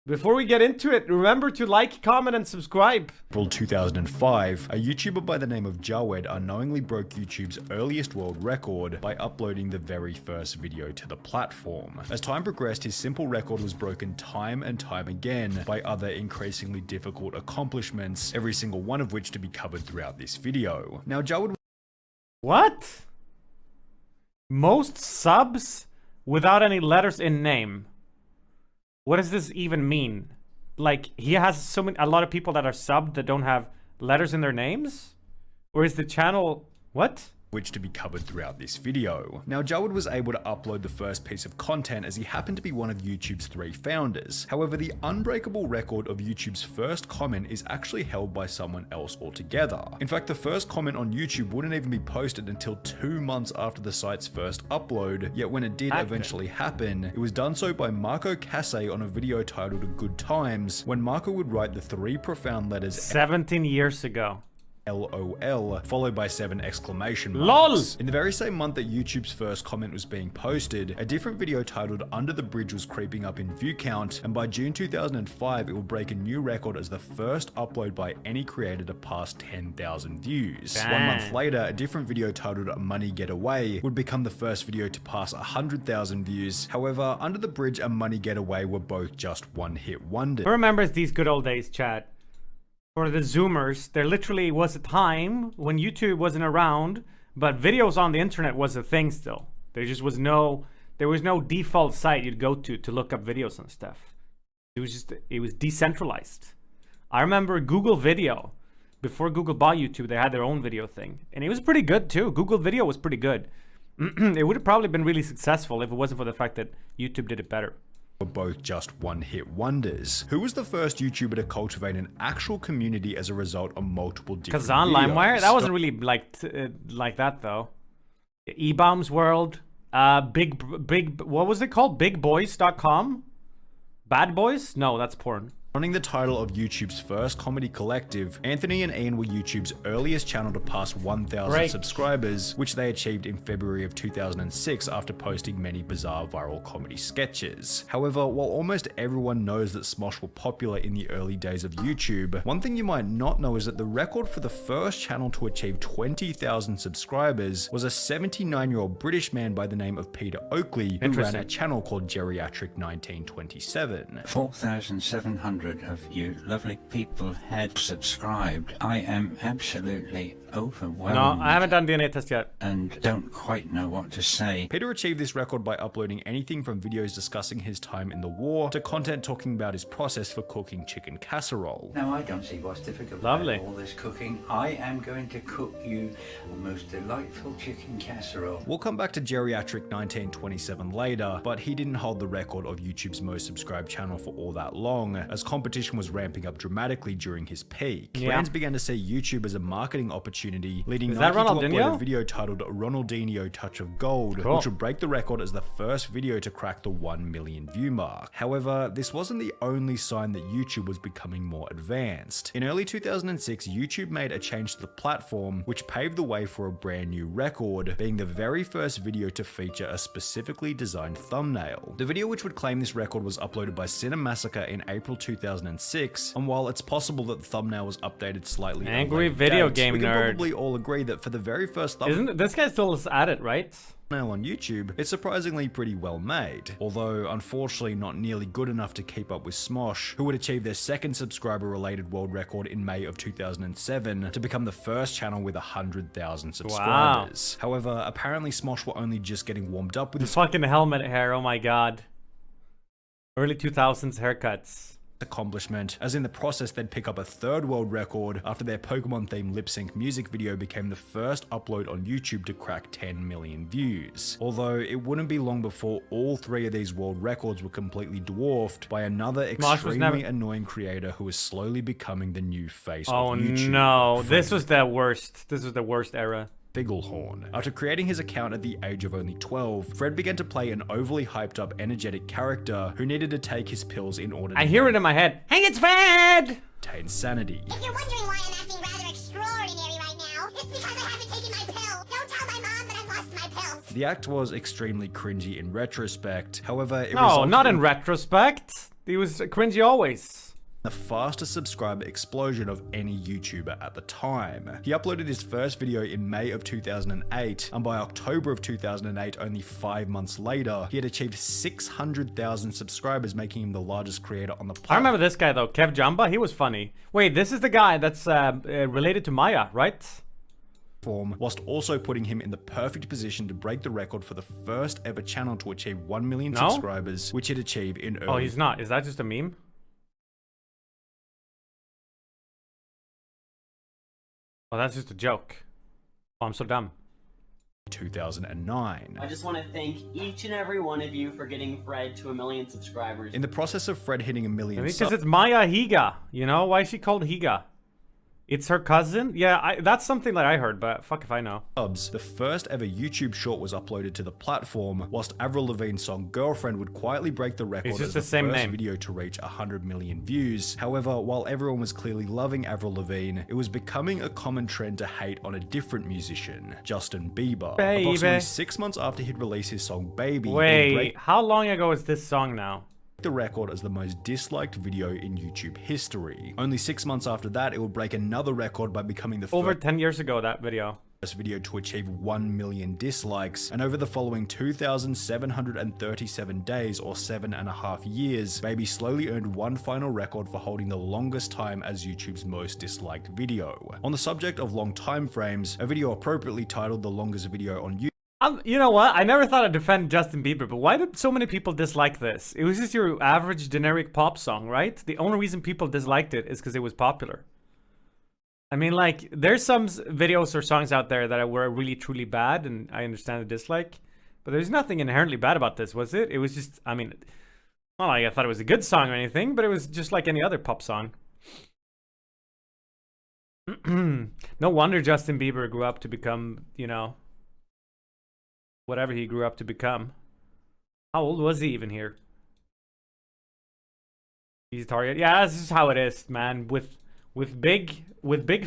Before we get into it, remember to like, comment, and subscribe. April 2005, a YouTuber by the name of Jawed unknowingly broke YouTube's earliest world record by uploading the very first video to the platform. As time progressed, his simple record was broken time and time again by other increasingly difficult accomplishments, every single one of which to be covered throughout this video. Now, Jawed... What? Most subs without any letters in name. What does this even mean? Like, he has a lot of people that are subbed that don't have letters in their names? Or is the channel... What? Which to be covered throughout this video. Now, Jawed was able to upload the first piece of content as he happened to be one of YouTube's 3 founders. However, the unbreakable record of YouTube's first comment is actually held by someone else altogether. In fact, the first comment on YouTube wouldn't even be posted until 2 months after the site's first upload, yet when it did eventually happen, it was done so by Marco Casse on a video titled Good Times, when Marco would write the 3 profound letters 17 years ago. LOL, followed by 7 exclamation marks. LOL! In the very same month that YouTube's first comment was being posted, a different video titled Under the Bridge was creeping up in view count, and by June 2005, it would break a new record as the first upload by any creator to pass 10,000 views. Dang. 1 month later, a different video titled Money Get Away would become the first video to pass 100,000 views. However, Under the Bridge and Money Get Away were both just one-hit wonders. Who remembers these good old days, chat? For the Zoomers, there literally was a time when YouTube wasn't around, but videos on the internet was a thing still. There just was no, default site you'd go to look up videos and stuff. It was decentralized. I remember Google Video. Before Google bought YouTube, they had their own video thing. And it was pretty good too. Google Video was pretty good. It would have probably been really successful if it wasn't for the fact that YouTube did it better. Were both just one-hit wonders. Who was the first YouTuber to cultivate an actual community as a result of multiple different Kazan videos? LimeWire? That wasn't really like that though. E-Bombs World, what was it called? BigBoys.com? Bad Boys? No, that's porn. Running the title of YouTube's first comedy collective, Anthony and Ian were YouTube's earliest channel to pass 1,000 subscribers, which they achieved in February of 2006 after posting many bizarre viral comedy sketches. However, while almost everyone knows that Smosh were popular in the early days of YouTube, one thing you might not know is that the record for the first channel to achieve 20,000 subscribers was a 79-year-old British man by the name of Peter Oakley, who ran a channel called Geriatric 1927. 4,700 of you lovely people had subscribed. I am absolutely overwhelmed. No, I haven't done DNA test yet. And don't quite know what to say. Peter achieved this record by uploading anything from videos discussing his time in the war to content talking about his process for cooking chicken casserole. Now, I don't see what's difficult about all this cooking. I am going to cook you the most delightful chicken casserole. We'll come back to Geriatric 1927 later, but he didn't hold the record of YouTube's most subscribed channel for all that long, as competition was ramping up dramatically during his peak. Brands began to see YouTube as a marketing opportunity, leading Nike to upload a video titled Ronaldinho Touch of Gold, which would break the record as the first video to crack the 1 million view mark. However, this wasn't the only sign that YouTube was becoming more advanced. In early 2006, YouTube made a change to the platform, which paved the way for a brand new record, being the very first video to feature a specifically designed thumbnail. The video which would claim this record was uploaded by Cinemassacre in April 2006, and while it's possible that the thumbnail was updated slightly Angry video game we can nerd. probably all agree that for the very first thumbnail, Isn't this guy still at it, right? on YouTube, it's surprisingly pretty well made, although unfortunately not nearly good enough to keep up with Smosh, who would achieve their second subscriber-related world record in May of 2007 to become the first channel with 100,000 subscribers. However, apparently Smosh were only just getting warmed up with the fucking helmet hair, oh my god. Early 2000s haircuts. Accomplishment, as in the process they'd pick up a third world record after their Pokemon themed lip sync music video became the first upload on YouTube to crack 10 million views. Although it wouldn't be long before all 3 of these world records were completely dwarfed by another extremely annoying creator who was slowly becoming the new face of YouTube. Oh no, this was the worst. This was the worst era. Figlehorn. After creating his account at the age of only 12, Fred began to play an overly hyped up, energetic character who needed to take his pills in order to hear it in my head. Hey, it's Fred! Maintain sanity. If you're wondering why I'm acting rather extraordinary right now, it's because I haven't taken my pill. Don't tell my mom that I've lost my pills. The act was extremely cringy in retrospect. However, it No, not in retrospect. He was cringy always. The fastest subscriber explosion of any YouTuber at the time. He uploaded his first video in May of 2008, and by October of 2008, only 5 months later, he had achieved 600,000 subscribers, making him the largest creator on the planet. I remember this guy though, Kev Jamba, he was funny. Wait, this is the guy that's related to Maya, right? Whilst also putting him in the perfect position to break the record for the first ever channel to achieve 1 million subscribers, which it achieved in early... Oh, he's not. Is that just a meme? Oh, that's just a joke. Oh, I'm so dumb. 2009. I just want to thank each and every one of you for getting Fred to 1 million subscribers. In the process of Fred hitting 1 million because it's Maya Higa, you know? Why is she called Higa? It's her cousin? Yeah, that's something that I heard, but fuck if I know. The first ever YouTube short was uploaded to the platform, whilst Avril Lavigne's song Girlfriend would quietly break the record as the first video to reach 100 million views. However, while everyone was clearly loving Avril Lavigne, it was becoming a common trend to hate on a different musician, Justin Bieber. Baby. Approximately 6 months after he'd released his song Baby, wait, how long ago is this song now? The record as the most disliked video in YouTube history. Only 6 months after that, it would break another record by becoming the over 10 years ago, that video. First video to achieve 1 million dislikes, and over the following 2,737 days or 7.5 years, Baby slowly earned one final record for holding the longest time as YouTube's most disliked video. On the subject of long time frames, a video appropriately titled the longest video on YouTube. You know what? I never thought I'd defend Justin Bieber, but why did so many people dislike this? It was just your average generic pop song, right? The only reason people disliked it is because it was popular. I mean, like, there's some videos or songs out there that were really, truly bad, and I understand the dislike. But there's nothing inherently bad about this, was it? It was just, I mean, not like I thought it was a good song or anything, but it was just like any other pop song. No wonder Justin Bieber grew up to become, you know, whatever he grew up to become. How old was he even here? He's a target. Yeah, this is how it is, man. With big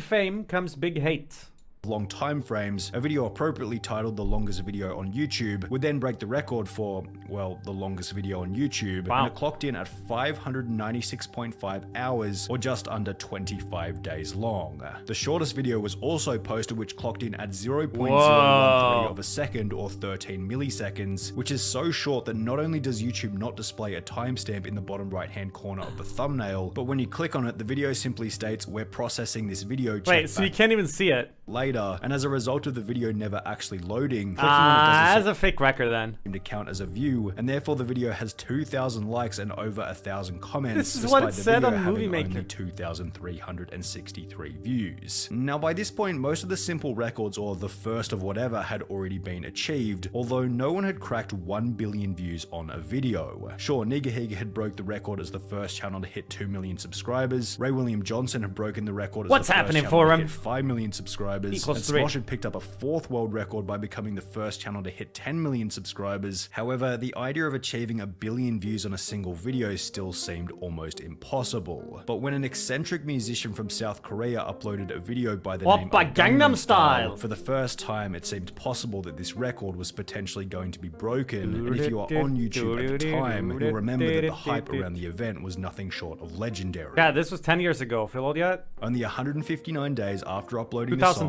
fame comes big hate. Long time frames, a video appropriately titled the longest video on YouTube would then break the record for, well, the longest video on YouTube, and it clocked in at 596.5 hours, or just under 25 days long. The shortest video was also posted, which clocked in at 0.013 of a second, or 13 milliseconds, which is so short that not only does YouTube not display a timestamp in the bottom right hand corner of the thumbnail, but when you click on it, the video simply states, "We're processing this video." Wait, so you can't even see it later, and as a result of the video never actually loading, clicking on it doesn't as a fake record then to count as a view, and therefore the video has 2,000 likes and over 1,000 comments. This is what it said on Movie Maker. Only 2,363 views. Now by this point, most of the simple records, or the first of whatever, had already been achieved, although no one had cracked 1 billion views on a video. Sure, Nigahiga had broke the record as the first channel to hit 2 million subscribers. Ray William Johnson had broken the record as the first channel to hit 5 million subscribers. And Smosh had picked up a 4th world record by becoming the first channel to hit 10 million subscribers. However, the idea of achieving 1 billion views on a single video still seemed almost impossible. But when an eccentric musician from South Korea uploaded a video by the name of Gangnam Style, for the first time it seemed possible that this record was potentially going to be broken. And if you were on YouTube at the time, you'll remember that the hype around the event was nothing short of legendary. Yeah, this was 10 years ago. Feel old yet? Only 159 days after uploading the song,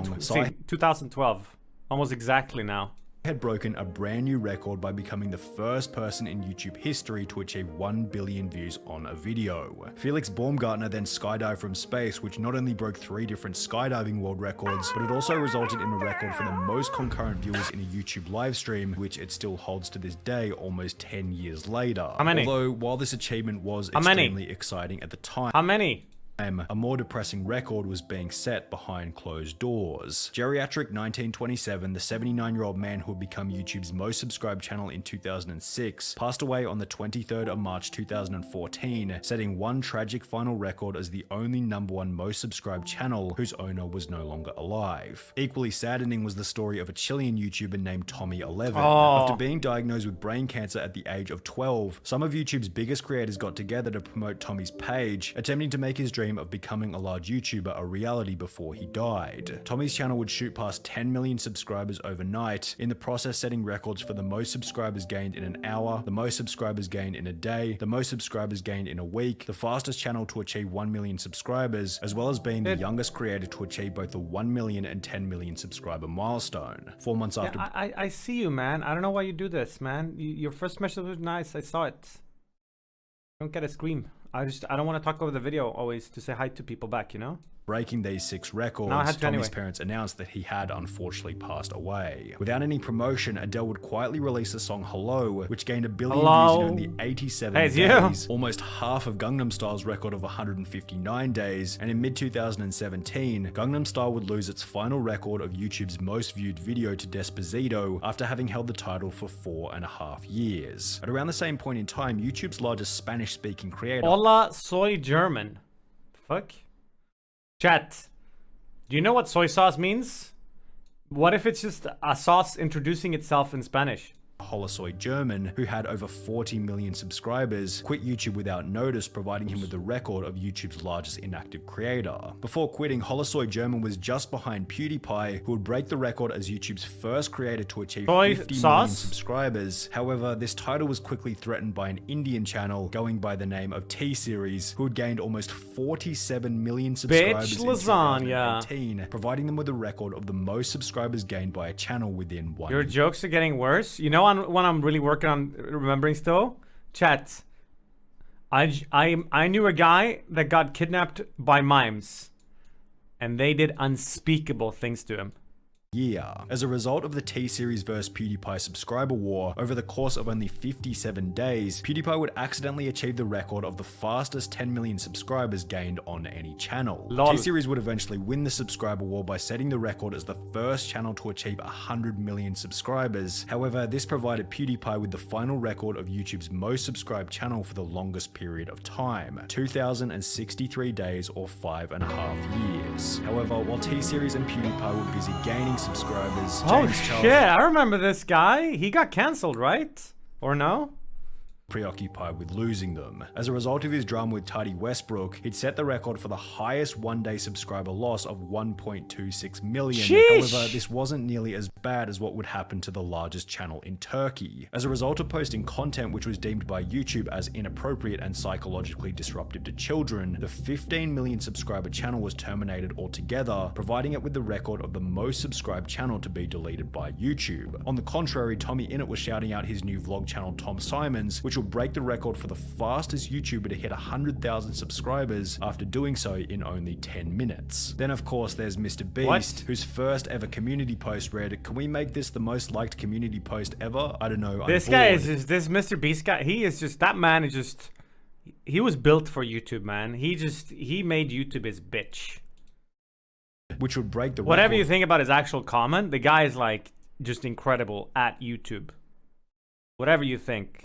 2012, almost exactly now, had broken a brand new record by becoming the first person in YouTube history to achieve 1 billion views on a video. Felix Baumgartner then skydived from space, which not only broke 3 different skydiving world records, but it also resulted in a record for the most concurrent viewers in a YouTube livestream, which it still holds to this day, almost 10 years later. How many? Although, while this achievement was extremely exciting at the time, how many? A more depressing record was being set behind closed doors. Geriatric 1927, the 79-year-old man who would become YouTube's most subscribed channel in 2006, passed away on the 23rd of March 2014, setting one tragic final record as the only #1 most subscribed channel whose owner was no longer alive. Equally saddening was the story of a Chilean YouTuber named Tommy11. After being diagnosed with brain cancer at the age of 12, some of YouTube's biggest creators got together to promote Tommy's page, attempting to make his dream dream of becoming a large YouTuber a reality before he died. Tommy's channel would shoot past 10 million subscribers overnight, in the process setting records for the most subscribers gained in an hour, the most subscribers gained in a day, the most subscribers gained in a week, the fastest channel to achieve 1 million subscribers, as well as being the youngest creator to achieve both the 1 million and 10 million subscriber milestone. 4 months after... I see you, man. I don't know why you do this, man. Your first message was nice. I saw it. Don't get a scream. I don't want to talk over the video always to say hi to people back, you know? Breaking these 6 records, Tommy's parents announced that he had unfortunately passed away. Without any promotion, Adele would quietly release the song Hello, which gained 1 billion views in only 87 days, almost half of Gangnam Style's record of 159 days, and in mid-2017, Gangnam Style would lose its final record of YouTube's most viewed video to Despacito after having held the title for 4.5 years. At around the same point in time, YouTube's largest Spanish-speaking creator... Hola, soy German. Fuck? Chat, do you know what soy sauce means? What if it's just a sauce introducing itself in Spanish? Holosoy German, who had over 40 million subscribers, quit YouTube without notice, providing him with the record of YouTube's largest inactive creator. Before quitting, Holosoy German was just behind PewDiePie, who would break the record as YouTube's first creator to achieve 50 million subscribers. However, this title was quickly threatened by an Indian channel going by the name of T-Series, who had gained almost 47 million subscribers in 2018, providing them with a record of the most subscribers gained by a channel within 1 year. Your jokes are getting worse. You know what I'm really working on remembering still? Chat. I knew a guy that got kidnapped by mimes, and they did unspeakable things to him. As a result of the T-Series vs PewDiePie subscriber war, over the course of only 57 days, PewDiePie would accidentally achieve the record of the fastest 10 million subscribers gained on any channel. T-Series would eventually win the subscriber war by setting the record as the first channel to achieve 100 million subscribers. However, this provided PewDiePie with the final record of YouTube's most subscribed channel for the longest period of time, 2,063 days or 5.5 years. However, while T-Series and PewDiePie were busy gaining subscribers. Shit, I remember this guy. He got cancelled, right? Or no? Preoccupied with losing them. As a result of his drama with Tati Westbrook, he'd set the record for the highest one-day subscriber loss of 1.26 million. Sheesh. However, this wasn't nearly as bad as what would happen to the largest channel in Turkey. As a result of posting content which was deemed by YouTube as inappropriate and psychologically disruptive to children, the 15 million subscriber channel was terminated altogether, providing it with the record of the most subscribed channel to be deleted by YouTube. On the contrary, Tommy Innit was shouting out his new vlog channel Tom Simons, which will break the record for the fastest YouTuber to hit 100,000 subscribers after doing so in only 10 minutes. Then of course there's Mr. Beast, whose first ever community post read, "Can we make this the most liked community post ever? I don't know, this guy is just, this Mr. Beast guy, he is just, that man is just, he was built for YouTube, man. He made YouTube his bitch. Which would break the record. Whatever you think about his actual comment, the guy is like, just incredible at YouTube. Whatever you think.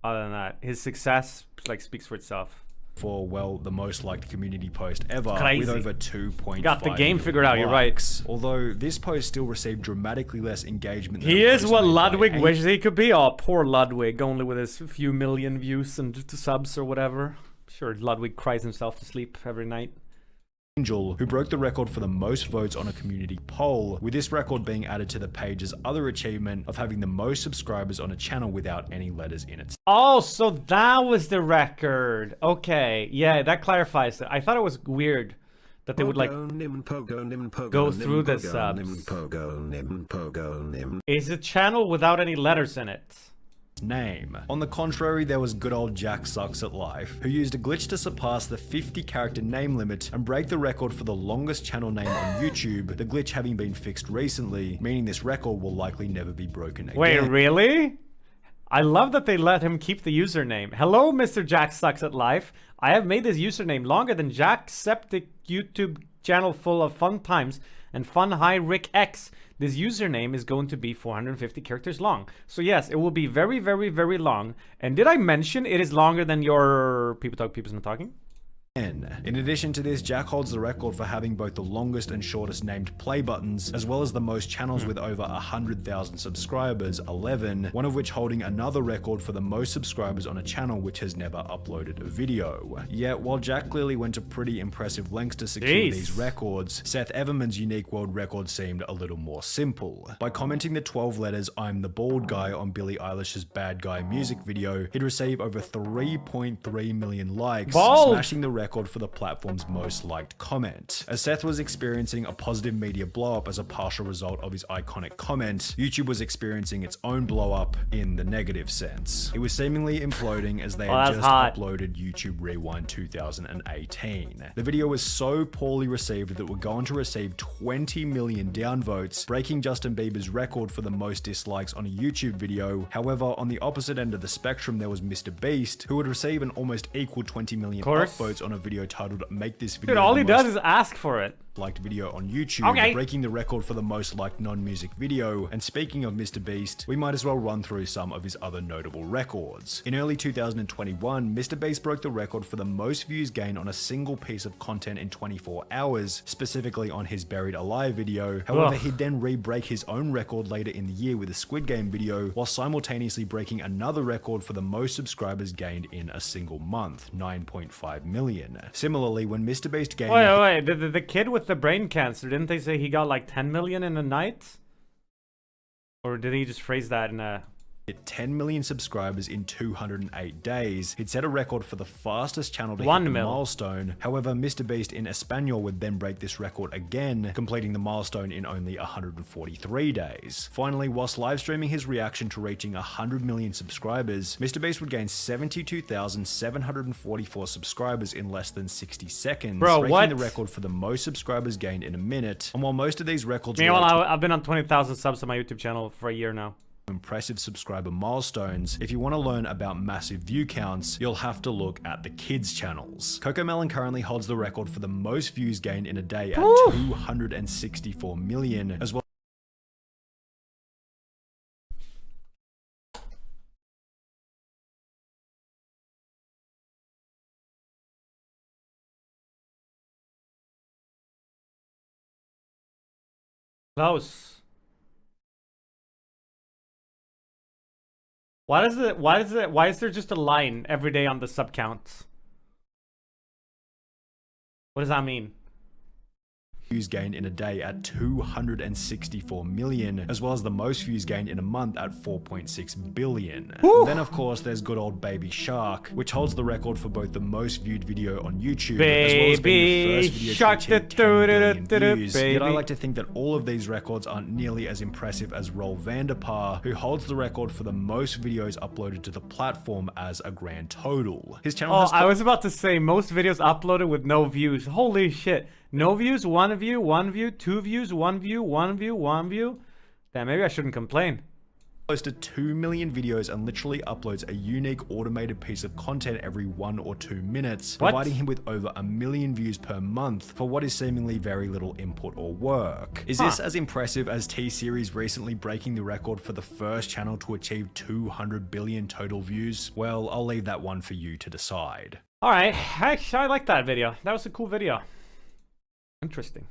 Other than that, his success like speaks for itself. For, well, the most liked community post ever, with over 2.5 got the game figured out, you're right. Although this post still received dramatically less engagement than he is what Ludwig wishes he could be. Oh, poor Ludwig, only with his few million views and subs or whatever. Sure, Ludwig cries himself to sleep every night. Angel, who broke the record for the most votes on a community poll, with this record being added to the page's other achievement of having the most subscribers on a channel without any letters in it. Oh, so that was the record. Okay, yeah, that clarifies it. I thought it was weird that they would like go through the subs. Is a channel without any letters in it? Name. On the contrary, there was good old Jack Sucks at Life, who used a glitch to surpass the 50-character name limit and break the record for the longest channel name on YouTube, the glitch having been fixed recently, meaning this record will likely never be broken again. Wait, really? I love that they let him keep the username. Hello, Mr. Jack Sucks at Life. I have made this username longer than Jackseptic YouTube channel full of fun times and fun high Rick X. This username is going to be 450 characters long. So yes, it will be very, very, very long. And did I mention it is longer than your People Talk, People's Not Talking? In addition to this, Jack holds the record for having both the longest and shortest named play buttons, as well as the most channels with over 100,000 subscribers, 11, one of which holding another record for the most subscribers on a channel which has never uploaded a video. Yet, while Jack clearly went to pretty impressive lengths to secure these records, Seth Everman's unique world record seemed a little more simple. By commenting the 12 letters "I'm the bald guy" on Billie Eilish's Bad Guy music video, he'd receive over 3.3 million likes, smashing the record for the platform's most liked comment. As Seth was experiencing a positive media blow-up as a partial result of his iconic comment, YouTube was experiencing its own blow-up in the negative sense. It was seemingly imploding as they had just uploaded YouTube Rewind 2018. The video was so poorly received that it would go on to receive 20 million downvotes, breaking Justin Bieber's record for the most dislikes on a YouTube video. However, on the opposite end of the spectrum, there was Mr. Beast, who would receive an almost equal 20 million upvotes on a video titled "Make This Video." Dude, all he does is ask for it. Liked video on YouTube, breaking the record for the most liked non-music video. And speaking of Mr. Beast, we might as well run through some of his other notable records. In early 2021, Mr. Beast broke the record for the most views gained on a single piece of content in 24 hours, specifically on his Buried Alive video. However, he'd then re-break his own record later in the year with a Squid Game video, while simultaneously breaking another record for the most subscribers gained in a single month, 9.5 million. Similarly, when Mr. Beast gained... Wait, the kid with the brain cancer, didn't they say he got like 10 million in a night? Or did he just phrase that in a... Hit 10 million subscribers in 208 days. He'd set a record for the fastest channel to hit the milestone. However, Mr. Beast in Espanol would then break this record again, completing the milestone in only 143 days. Finally, whilst live streaming his reaction to reaching 100 million subscribers, Mr. Beast would gain 72,744 subscribers in less than 60 seconds, breaking the record for the most subscribers gained in a minute. And while most of these records... Meanwhile, I've been on 20,000 subs on my YouTube channel for a year now. Impressive subscriber milestones, if you want to learn about massive view counts, you'll have to look at the kids channels. CoComelon currently holds the record for the most views gained in a day at 264 million, as well. Close. Why is there just a line every day on the sub counts? What does that mean? Views gained in a day at 264 million, as well as the most views gained in a month at 4.6 billion. Then of course there's good old Baby Shark, which holds the record for both the most viewed video on YouTube, as well as being the first video to achieve 10 billion views. Yet I like to think that all of these records aren't nearly as impressive as Roel Vanderpar, who holds the record for the most videos uploaded to the platform as a grand total. His channel has... I was about to say most videos uploaded with no views. Holy shit. No views, 1 view, 1 view, 2 views, 1 view, 1 view, 1 view. Damn, maybe I shouldn't complain. Close to 2 million videos and literally uploads a unique automated piece of content every 1 or 2 minutes, providing him with over 1 million views per month for what is seemingly very little input or work. Is this as impressive as T-Series recently breaking the record for the first channel to achieve 200 billion total views? Well, I'll leave that one for you to decide. Alright, I like that video. That was a cool video. Interesting.